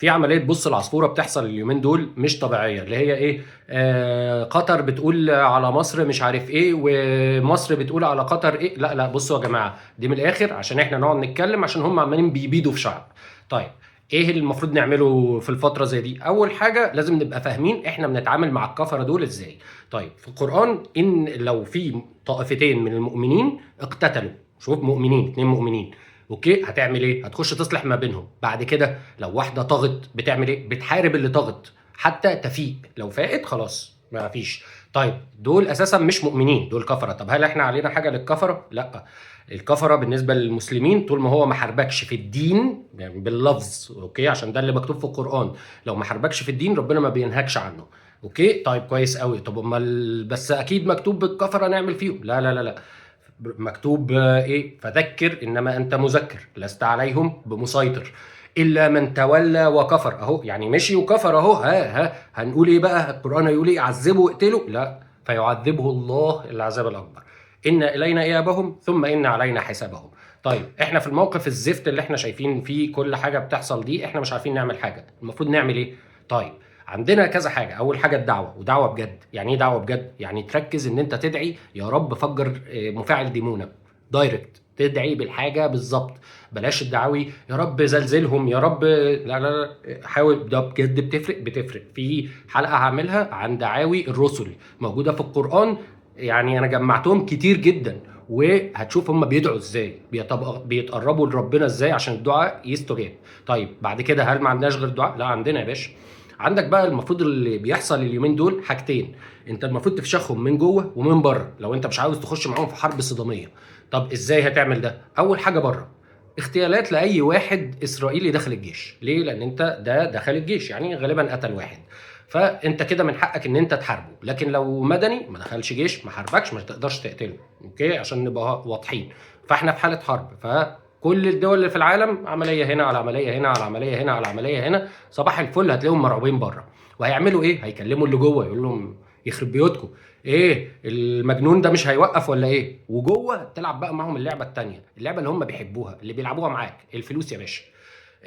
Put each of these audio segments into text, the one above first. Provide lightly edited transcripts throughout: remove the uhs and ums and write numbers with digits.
في عمليه بص العصفوره بتحصل اليومين دول مش طبيعيه، اللي هي ايه؟ قطر بتقول على مصر مش عارف ايه، ومصر بتقول على قطر ايه. لا لا، بصوا يا جماعه، دي من الاخر عشان احنا نقعد نتكلم، عشان هم عمالين بيبيدوا في شعب. طيب، ايه اللي المفروض نعمله في الفتره زي دي؟ اول حاجه لازم نبقى فاهمين احنا بنتعامل مع الكفره دول ازاي. طيب، في القران ان لو في طائفتين من المؤمنين اقتتلوا، شوف مؤمنين، اتنين مؤمنين، اوكي، هتعمل ايه؟ هتخش تصلح ما بينهم. بعد كده لو واحده طغت بتعمل ايه؟ بتحارب اللي طغت حتى تفيق. لو فاقت خلاص ما فيش. طيب، دول اساسا مش مؤمنين، دول كفره. طب هل احنا علينا حاجه للكفره؟ لا. الكفره بالنسبه للمسلمين طول ما هو ما حاربكش في الدين، يعني باللفظ، اوكي، عشان ده اللي مكتوب في القران، لو ما حاربكش في الدين ربنا ما بينهكش عنه. اوكي، طيب كويس قوي. طب امال بس اكيد مكتوب بالكفره نعمل فيهم؟ لا لا لا لا، مكتوب ايه؟ فذكر انما انت مذكر لست عليهم بمسيطر الا من تولى وكفر. اهو يعني مشي وكفر اهو. ها هنقول ايه بقى؟ القران هيقول ايه؟ عذبه واقتله؟ لا، فيعذبه الله العذاب الاكبر. ان الينا ايابهم ثم ان علينا حسابهم. طيب، احنا في الموقف الزفت اللي احنا شايفين فيه كل حاجه بتحصل دي، احنا مش عارفين نعمل حاجه. المفروض نعمل ايه؟ طيب، عندنا كذا حاجه. اول حاجه الدعوه، ودعوه بجد. يعني ايه دعوه بجد؟ يعني تركز ان انت تدعي يا رب فجر مفاعل ديمونه دايركت، تدعي بالحاجه بالظبط. بلاش الدعاوي يا رب زلزلهم يا رب. لا لا لا، حاول، ده بجد بتفرق. في حلقه هعملها عن دعاوي الرسل موجوده في القران، يعني انا جمعتهم كتير جدا، وهتشوف هم بيدعوا ازاي، بيتقربوا لربنا ازاي عشان الدعاء يستجاب. طيب بعد كده، هل ما عندناش غير دعاء؟ لا، عندنا يا باشا. عندك بقى المفروض اللي بيحصل اليومين دول حاجتين، انت المفروض تفشخهم من جوه ومن بره لو انت مش عاوز تخش معاهم في حرب صداميه. طب ازاي هتعمل ده؟ اول حاجه بره، اغتيالات لاي واحد اسرائيلي داخل الجيش. ليه؟ لان انت ده دخل الجيش، يعني غالبا قتل واحد، فانت كده من حقك ان انت تحاربه. لكن لو مدني ما دخلش جيش ما حاربكش، ما تقدرش تقتله، اوكي، عشان نبقى واضحين. فاحنا في حاله حرب، فكل الدول اللي في العالم عمليه هنا على عمليه هنا على عمليه هنا على عمليه هنا، صباح الفل هتلاقيهم مرعوبين بره. وهيعملوا ايه؟ هيكلموا اللي جوه يقول لهم يخرب بيوتكم، ايه المجنون ده مش هيوقف ولا ايه؟ وجوه تلعب بقى معاهم اللعبه التانيه، اللعبه اللي هم بيحبوها، اللي بيلعبوها معاك، الفلوس يا باشا.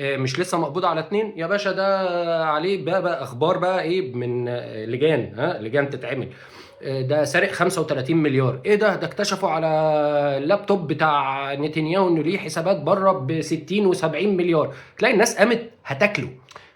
مش لسه مقبوض على 2 يا باشا؟ ده عليه بقى اخبار بقى ايه من لجان، لجان تتعمل. ده سارق 35 مليار. ايه ده اكتشفوا على اللابتوب بتاع نتنياهو انه ليه حسابات بره ب 60 و70 مليار. تلاقي الناس قامت هتاكله.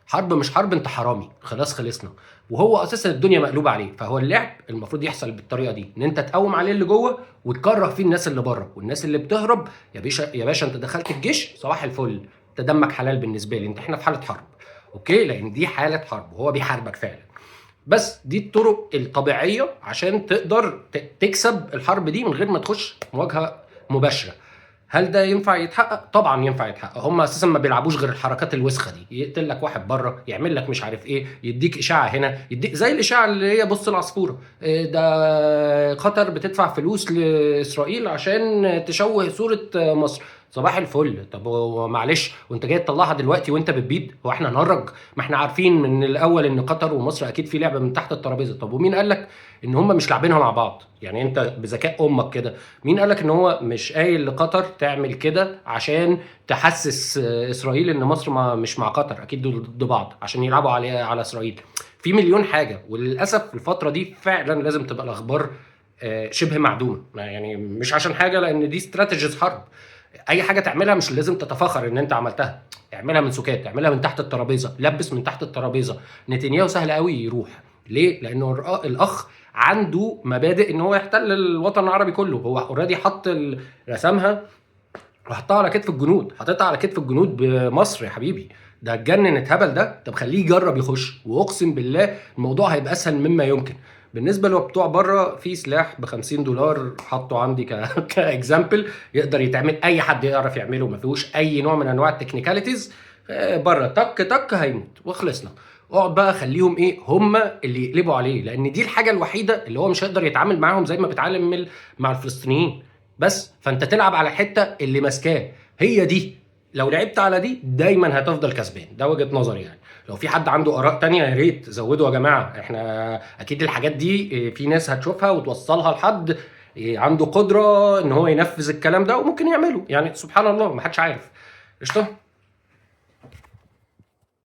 حرب مش حرب، انت حرامي، خلاص خلصنا. وهو اساسا الدنيا مقلوبه عليه. فهو اللعب المفروض يحصل بالطريقه دي، ان انت تقوم عليه اللي جوه وتكره فيه الناس اللي بره. والناس اللي بتهرب يا باشا، يا باشا انت دخلت الجيش صباح الفل، انت دمك حلال بالنسبه لي، انت احنا في حاله حرب، اوكي، لان دي حاله حرب وهو بيحاربك فعلا. بس دي الطرق الطبيعيه عشان تقدر تكسب الحرب دي من غير ما تخش مواجهه مباشره. هل ده ينفع يتحقق؟ طبعا ينفع يتحقق. هم اساسا ما بيلعبوش غير الحركات الوسخه دي، يقتل لك واحد بره، يعمل لك مش عارف ايه، يديك اشاعه هنا، يديك زي الاشاعه اللي هي بص العصفوره، ده قطر بتدفع فلوس لاسرائيل عشان تشوه صوره مصر. صباح الفل. طب معلش، وانت جاي تطلعها دلوقتي وانت بتبيد؟ هو احنا نهرج؟ ما احنا عارفين من الاول ان قطر ومصر اكيد في لعبه من تحت الترابيزه. طب ومين قال لك ان هم مش لاعبينها مع بعض؟ يعني انت بذكاء امك كده، مين قال لك ان هو مش قايل لقطر تعمل كده عشان تحسس اسرائيل ان مصر مش مع قطر؟ اكيد دول ضد بعض عشان يلعبوا على اسرائيل. في مليون حاجه، وللاسف في الفتره دي فعلا لازم تبقى الاخبار شبه معدومه. يعني مش عشان حاجه، لان دي استراتيجيز حرب. اي حاجه تعملها مش لازم تتفاخر ان انت عملتها، اعملها من سكات، اعملها من تحت الترابيزه، لبس من تحت الترابيزه. نتنياهو سهل قوي يروح. ليه؟ لانه الاخ عنده مبادئ ان هو يحتل الوطن العربي كله. هو اوريدي حط رسمها وحطها على كتف الجنود، حطيتها على كتف الجنود بمصر يا حبيبي. ده اتجنن اتهبل ده. طب خليه يجرب يخش، واقسم بالله الموضوع هيبقى اسهل مما يمكن. بالنسبه لبتوع بره، في سلاح ب 50 دولار حطه عندي كاكزامبل، يقدر يتعمل، اي حد يعرف يعمله، ما فيهوش اي نوع من انواع التكنيكاليتيز. بره تك تك هيموت وخلصنا. اقعد بقى خليهم ايه هم اللي يقلبوا عليه، لان دي الحاجه الوحيده اللي هو مش هيقدر يتعامل معاهم زي ما بيتعامل مع الفلسطينيين. بس فانت تلعب على الحته اللي ماسكاه، هي دي. لو لعبت على دي دايما هتفضل كسبان. ده وجهه نظري يعني. لو في حد عنده اراء تانية يا ريت زودوا يا جماعه. احنا اكيد الحاجات دي في ناس هتشوفها وتوصلها لحد عنده قدره ان هو ينفذ الكلام ده وممكن يعمله، يعني سبحان الله ما حدش عارف. قشطه.